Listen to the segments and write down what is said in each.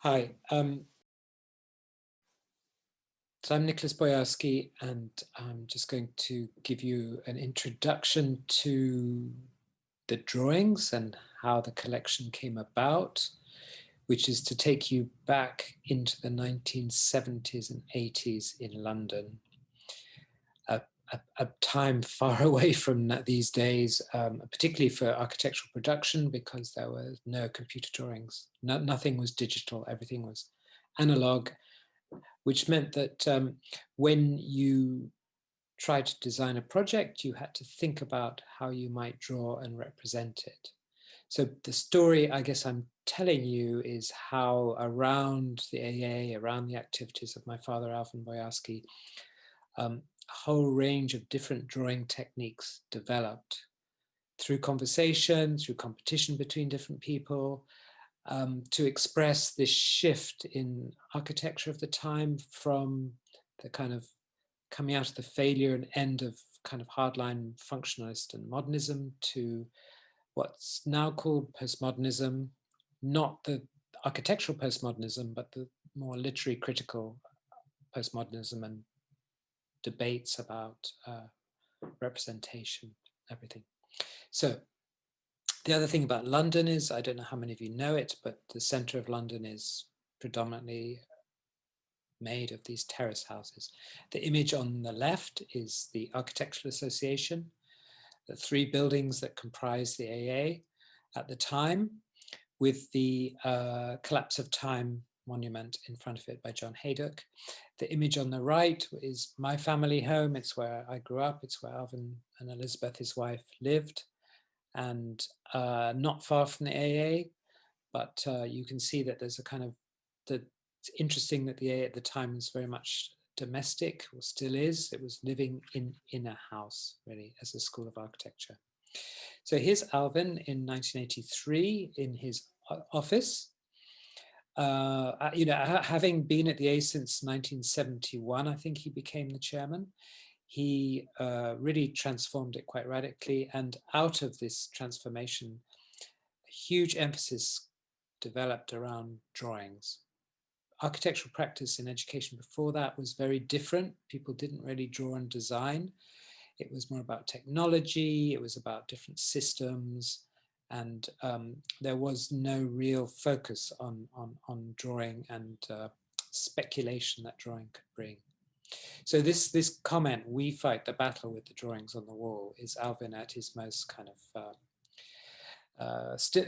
Hi, so I'm Nicholas Boyarsky, and I'm just going to give you an introduction to the drawings and how the collection came about, which is to take you back into the 1970s and 80s in London, a time far away from these days, particularly for architectural production, because there were no computer drawings. Nothing was digital, everything was analog, which meant that when you tried to design a project, you had to think about how you might draw and represent it. So the story, I guess I'm telling you, is how around the AA, around the activities of my father, Alvin Boyarsky, a whole range of different drawing techniques developed through conversation, through competition between different people, to express this shift in architecture of the time from the kind of coming out of the failure and end of kind of hardline functionalist and modernism to what's now called postmodernism, not the architectural postmodernism, but the more literary critical postmodernism and debates about representation, everything. So the other thing about London is, I don't know how many of you know it, but the center of London is predominantly made of these terrace houses. The image on the left is the Architectural Association, the three buildings that comprise the AA at the time, with the Collapse of Time monument in front of it by John Haydock. The image on the right is my family home. It's where I grew up. It's where Alvin and Elizabeth, his wife, lived, and not far from the AA. But you can see that there's a kind of, it's interesting that the AA at the time was very much domestic, or still is. It was living in a house, really, as a school of architecture. So here's Alvin in 1983 in his office. Having been at the A since 1971, I think he became the chairman. He really transformed it quite radically, and out of this transformation, a huge emphasis developed around drawings. Architectural practice in education before that was very different. People didn't really draw and design. It was more about technology, it was about different systems, and there was no real focus on drawing and speculation that drawing could bring. So this comment, "We fight the battle with the drawings on the wall," is Alvin at his most kind of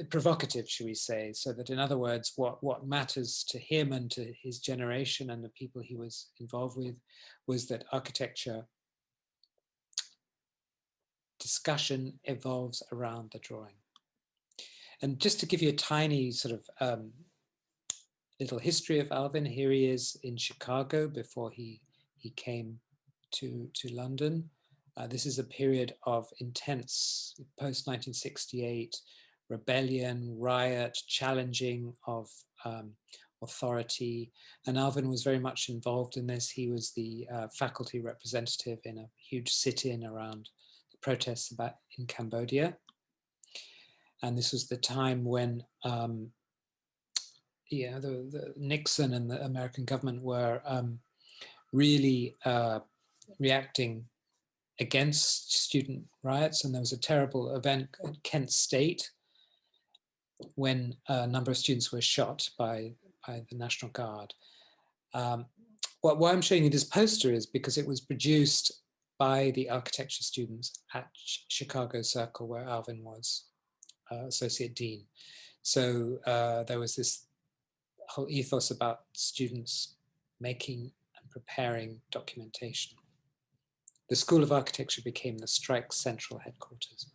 provocative, should we say, so that in other words, what matters to him and to his generation and the people he was involved with was that architecture discussion evolves around the drawing. And just to give you a tiny sort of little history of Alvin, here he is in Chicago before he came to London. This is a period of intense post-1968 rebellion, riot, challenging of authority. And Alvin was very much involved in this. He was the faculty representative in a huge sit-in around the protests in Cambodia. And this was the time when the Nixon and the American government were really reacting against student riots. And there was a terrible event at Kent State when a number of students were shot by the National Guard. Why I'm showing you this poster is because it was produced by the architecture students at Chicago Circle, where Alvin was associate dean. So there was this whole ethos about students making and preparing documentation. The School of Architecture became the strike's central headquarters.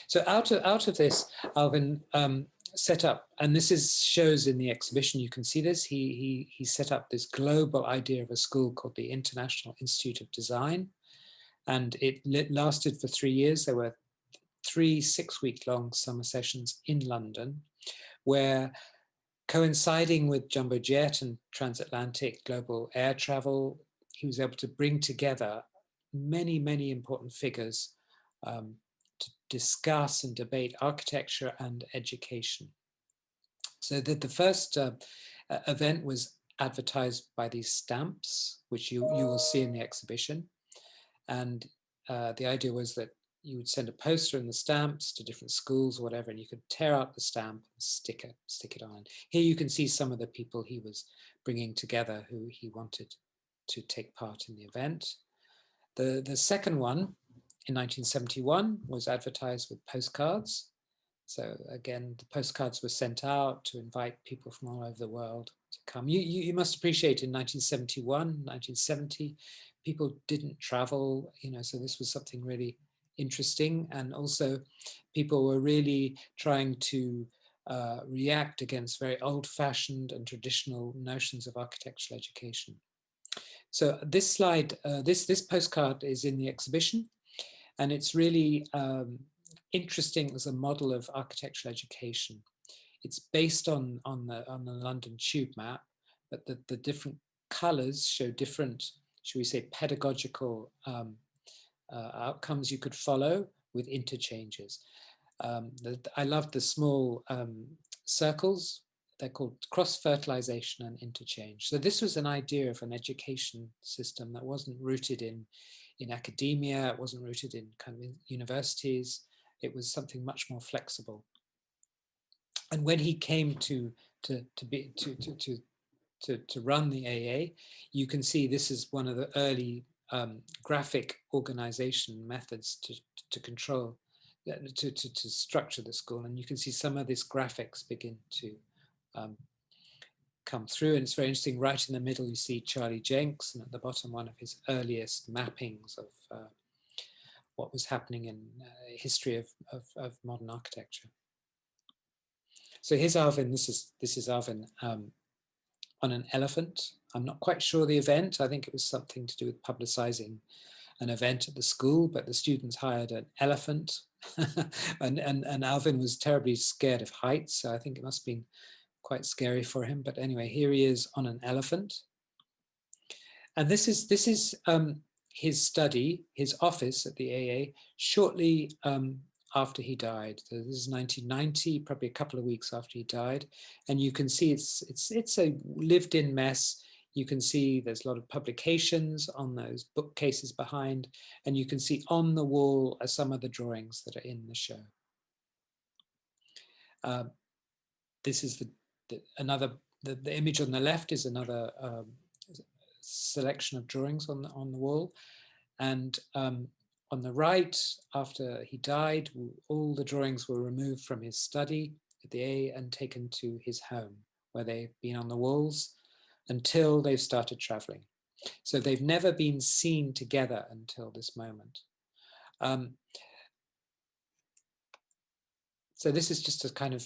So out of this, Alvin set up, and this shows in the exhibition, you can see this, he set up this global idea of a school called the International Institute of Design, and it lasted for 3 years. There were 3 6-week-long summer sessions in London, where, coinciding with jumbo jet and transatlantic global air travel, he was able to bring together many, many important figures to discuss and debate architecture and education. So the first event was advertised by these stamps, which you will see in the exhibition. And the idea was that you would send a poster and the stamps to different schools or whatever, and you could tear out the stamp and stick it on. Here you can see some of the people he was bringing together who he wanted to take part in the event. The second one in 1971 was advertised with postcards. So again, the postcards were sent out to invite people from all over the world to come. You must appreciate in 1971, 1970, people didn't travel, so this was something really interesting. And also people were really trying to react against very old-fashioned and traditional notions of architectural education. So this slide, this postcard is in the exhibition, and it's really interesting as a model of architectural education. It's based on the London tube map, but the different colors show different, should we say, pedagogical outcomes you could follow with interchanges. I love the small circles. They're called cross-fertilization and interchange. So this was an idea of an education system that wasn't rooted in academia, it wasn't rooted in kind of universities. It was something much more flexible. And when he came to run the AA, you can see this is one of the early graphic organization methods to control, to structure the school. And you can see some of these graphics begin to come through. And it's very interesting, right in the middle, you see Charlie Jenks, and at the bottom, one of his earliest mappings of what was happening in history of modern architecture. So here's Alvin. This is Alvin on an elephant. I'm not quite sure the event. I think it was something to do with publicizing an event at the school, but the students hired an elephant, and Alvin was terribly scared of heights. So I think it must have been quite scary for him. But anyway, here he is on an elephant, and this is his study, his office at the AA, shortly after he died. So this is 1990, probably a couple of weeks after he died. And you can see it's a lived-in mess. You can see there's a lot of publications on those bookcases behind, and you can see on the wall are some of the drawings that are in the show. This is the image on the left is another selection of drawings on the wall, and on the right, after he died, all the drawings were removed from his study at the A and taken to his home, where they've been on the walls until they've started traveling. So they've never been seen together until this moment. So this is just a kind of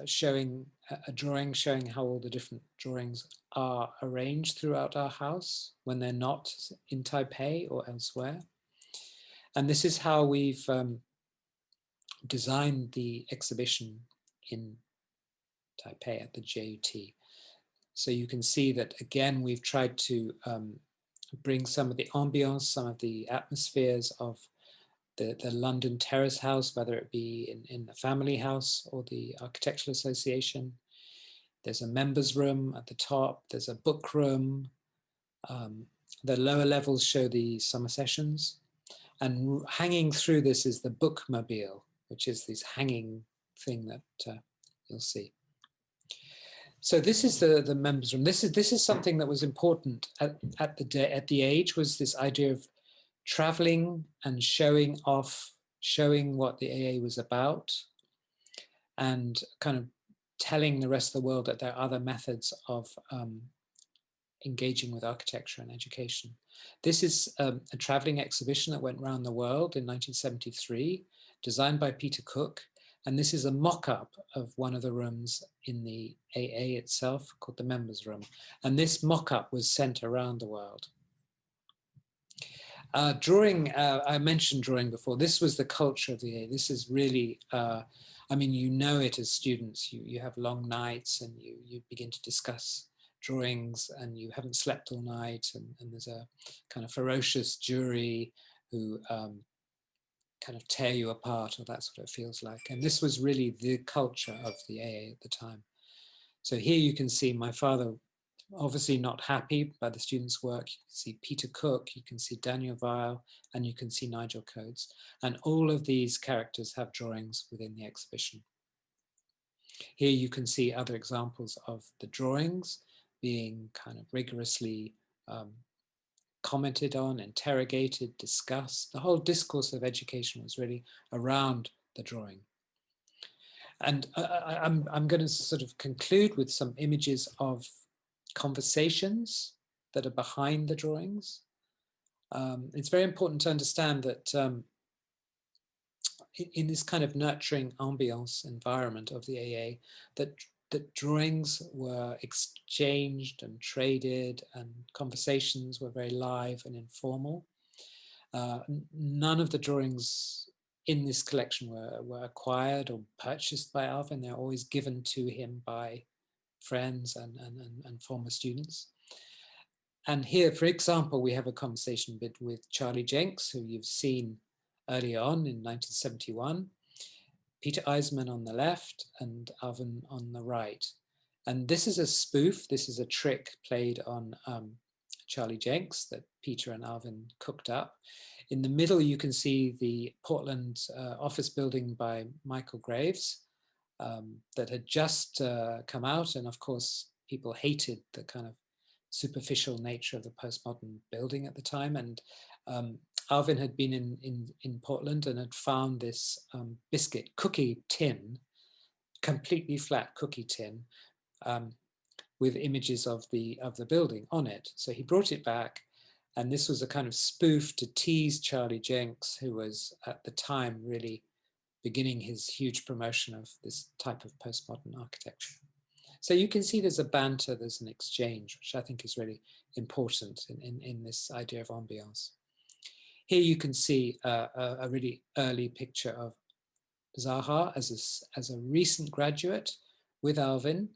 showing a drawing, showing how all the different drawings are arranged throughout our house when they're not in Taipei or elsewhere. And this is how we've designed the exhibition in Taipei at the JUT. So you can see that, again, we've tried to bring some of the ambiance, some of the atmospheres of the London Terrace House, whether it be in the family house or the Architectural Association. There's a members room at the top, there's a book room. The lower levels show the summer sessions. And hanging through this is the bookmobile, which is this hanging thing that you'll see. So this is the members room. This is something that was important at the age, was this idea of traveling and showing off, showing what the AA was about, and kind of telling the rest of the world that there are other methods of engaging with architecture and education. This is a traveling exhibition that went around the world in 1973, designed by Peter Cook. And this is a mock-up of one of the rooms in the AA itself, called the members room. And this mock-up was sent around the world. Drawing, I mentioned drawing before. This was the culture of the AA. This is really, I mean, you know it as students. You have long nights and you begin to discuss drawings, and you haven't slept all night, and there's a kind of ferocious jury who kind of tear you apart, or that's what it feels like. And this was really the culture of the AA at the time. So here you can see my father obviously not happy by the students' work. You can see Peter Cook, you can see Daniel Weil, and you can see Nigel Coates. And all of these characters have drawings within the exhibition. Here you can see other examples of the drawings being kind of rigorously commented on, interrogated, discussed. The whole discourse of education was really around the drawing. And I'm going to sort of conclude with some images of conversations that are behind the drawings. It's very important to understand that in this kind of nurturing ambiance environment of the AA, that drawings were exchanged and traded, and conversations were very live and informal. None of the drawings in this collection were acquired or purchased by Alvin. They're always given to him by friends and former students. And here, for example, we have a conversation with Charlie Jenks, who you've seen earlier on in 1971, Peter Eisman on the left and Alvin on the right. And this is a spoof, this is a trick played on Charlie Jenks that Peter and Alvin cooked up. In the middle, you can see the Portland office building by Michael Graves that had just come out. And of course, people hated the kind of superficial nature of the postmodern building at the time. And Alvin had been in Portland and had found this biscuit cookie tin, completely flat cookie tin, with images of the building on it. So he brought it back, and this was a kind of spoof to tease Charlie Jenks, who was at the time really beginning his huge promotion of this type of postmodern architecture. So you can see there's a banter, there's an exchange, which I think is really important in this idea of ambiance. Here you can see a really early picture of Zaha as a recent graduate with Alvin.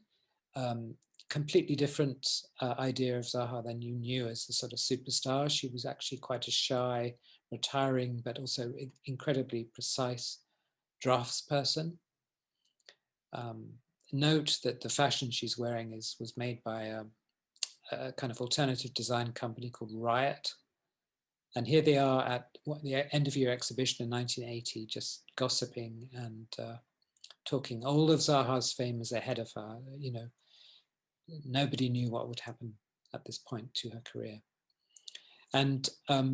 Completely different idea of Zaha than you knew as a sort of superstar. She was actually quite a shy, retiring, but also incredibly precise draftsperson. Note that the fashion she's wearing was made by a kind of alternative design company called Riot. And here they are at the end of year exhibition in 1980, just gossiping and talking. All of Zaha's fame is ahead of her. You know, nobody knew what would happen at this point to her career. And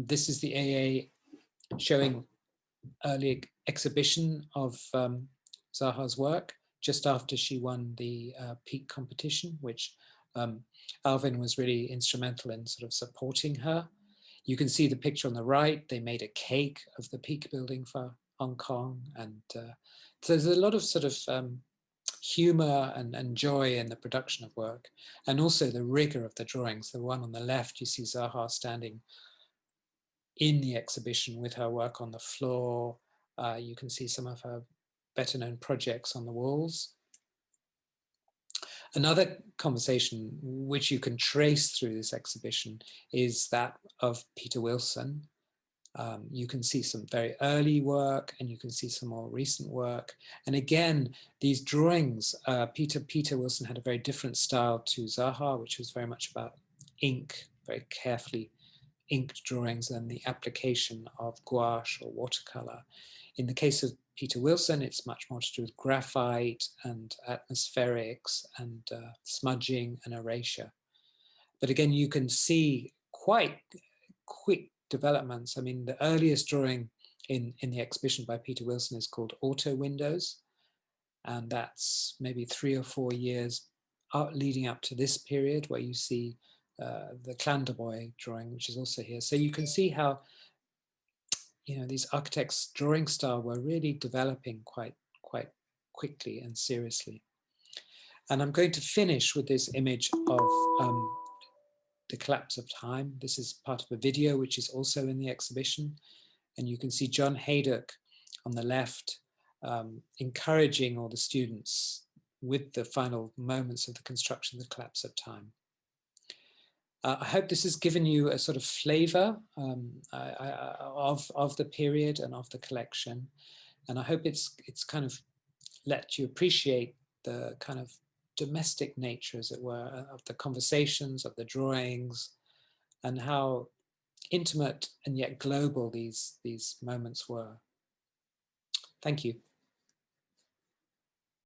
this is the AA showing early exhibition of Zaha's work just after she won the Peak competition, which Alvin was really instrumental in sort of supporting her. You can see the picture on the right. They made a cake of the Peak building for Hong Kong. And so there's a lot of sort of humor and joy in the production of work, and also the rigor of the drawings. The one on the left, you see Zaha standing in the exhibition with her work on the floor. You can see some of her better known projects on the walls. Another conversation which you can trace through this exhibition is that of Peter Wilson. You can see some very early work, and you can see some more recent work. And again, these drawings, Peter Wilson had a very different style to Zaha, which was very much about ink, very carefully inked drawings, and the application of gouache or watercolor. In the case of Peter Wilson, it's much more to do with graphite and atmospherics and smudging and erasure. But again, you can see quite quick developments. I mean, the earliest drawing in the exhibition by Peter Wilson is called Auto Windows. And that's maybe 3 or 4 years leading up to this period where you see the Clanderboy drawing, which is also here. So you can see how, you know, these architects' drawing style were really developing quite quickly and seriously. And I'm going to finish with this image of the collapse of time. This is part of a video which is also in the exhibition. And you can see John Haydock on the left encouraging all the students with the final moments of the construction of the collapse of time. I hope this has given you a sort of flavor of the period and of the collection. And I hope it's kind of let you appreciate the kind of domestic nature, as it were, of the conversations, of the drawings, and how intimate and yet global these moments were. Thank you.